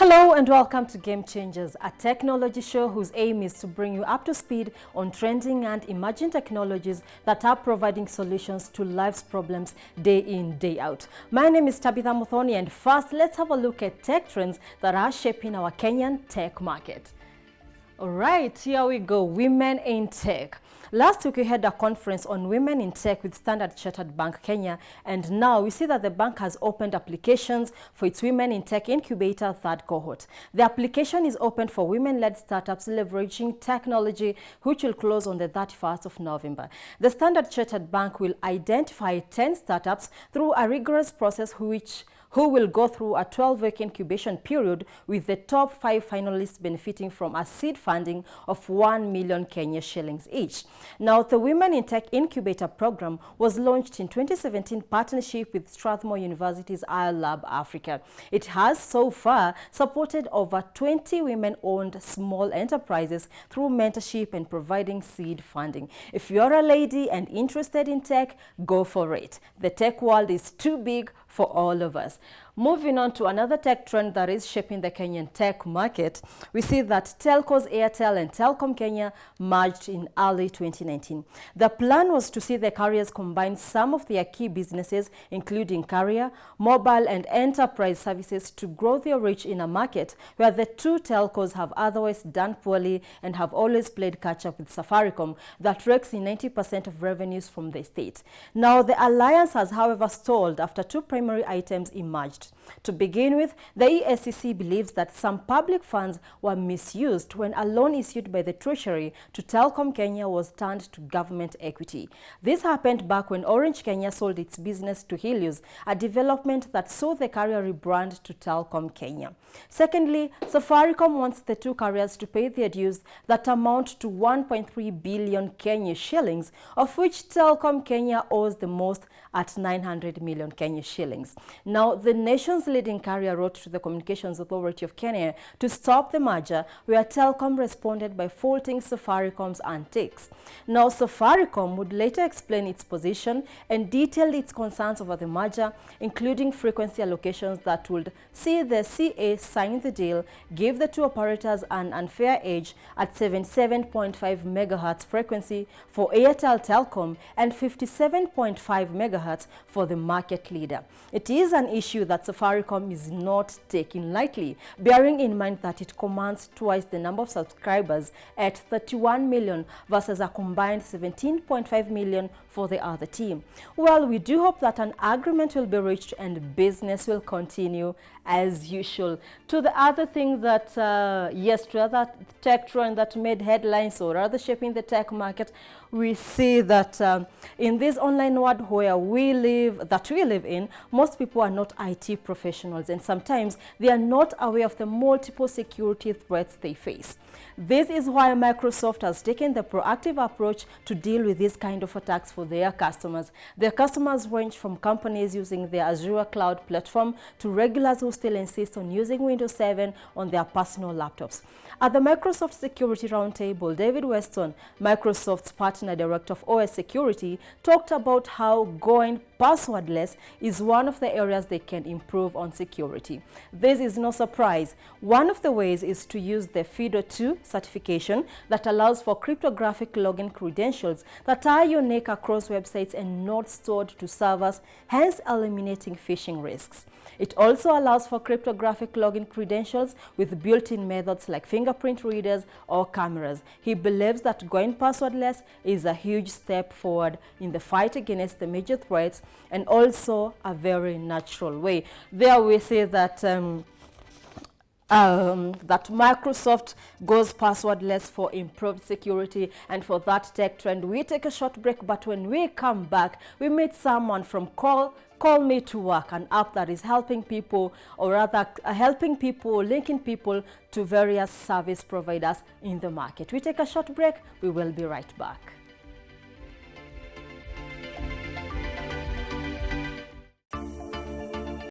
Hello and welcome to Game Changers, a technology show whose aim is to bring you up to speed on trending and emerging technologies that are providing solutions to life's problems day in, day out. My name is Tabitha Muthoni, and first let's have a look at tech trends that are shaping our Kenyan tech market. All right, here we go. Women in tech. Last week we had a conference on women in tech with Standard Chartered Bank Kenya, and now we see that the bank has opened applications for its Women in Tech Incubator third cohort. The application is open for women-led startups leveraging technology, which will close on the 31st of November. The Standard Chartered Bank will identify 10 startups through a rigorous process who will go through a 12-week incubation period, with the top 5 finalists benefiting from a seed funding of 1 million Kenya shillings each. Now, the Women in Tech Incubator program was launched in 2017 partnership with Strathmore University's iLab Africa. It has so far supported over 20 women-owned small enterprises through mentorship and providing seed funding. If you're a lady and interested in tech, go for it. The tech world is too big for all of us. Moving on to another tech trend that is shaping the Kenyan tech market, we see that telcos Airtel and Telecom Kenya merged in early 2019. The plan was to see the carriers combine some of their key businesses, including carrier, mobile, and enterprise services, to grow their reach in a market where the two telcos have otherwise done poorly and have always played catch-up with Safaricom, that rakes in 90% of revenues from the state. Now, the alliance has, however, stalled after two primary items emerged. To begin with, the ESCC believes that some public funds were misused when a loan issued by the Treasury to Telecom Kenya was turned to government equity. This happened back when Orange Kenya sold its business to Helios, a development that saw the carrier rebrand to Telecom Kenya. Secondly, Safaricom wants the two carriers to pay their dues that amount to 1.3 billion Kenya shillings, of which Telecom Kenya owes the most at 900 million Kenya shillings. Now, the nation's leading carrier wrote to the Communications Authority of Kenya to stop the merger, where Telecom responded by faulting Safaricom's antics. Now, Safaricom would later explain its position and detailed its concerns over the merger, including frequency allocations that would see the CA sign the deal, give the two operators an unfair edge at 77.5 megahertz frequency for Airtel Telecom and 57.5 megahertz for the market leader. It is an issue that Safaricom is not taking lightly, bearing in mind that it commands twice the number of subscribers at 31 million versus a combined 17.5 million for the other team. Well, we do hope that an agreement will be reached and business will continue as usual. To the other thing that, to other tech trend that made headlines, or rather shaping the tech market, we see that in this online world where we live in, most people are not IT professionals, and sometimes they are not aware of the multiple security threats they face. This is why Microsoft has taken the proactive approach to deal with this kind of attacks for their customers. Their customers range from companies using their Azure cloud platform to regulars who still insist on using Windows 7 on their personal laptops. At the Microsoft Security Roundtable, David Weston, Microsoft's partner director of OS security, talked about how going passwordless is one of the areas they can improve on security. This is no surprise. One of the ways is to use the FIDO2 certification that allows for cryptographic login credentials that are unique across websites and not stored to servers, hence eliminating phishing risks. It also allows for cryptographic login credentials with built-in methods like fingerprint readers or cameras. He believes that going passwordless is a huge step forward in the fight against the major threats, and also a very natural way. There we see that that Microsoft goes passwordless for improved security, and for that tech trend we take a short break, but when we come back we meet someone from Call Me to Work, an app that is helping people, or rather linking people to various service providers in the market. We take a short break, we will be right back.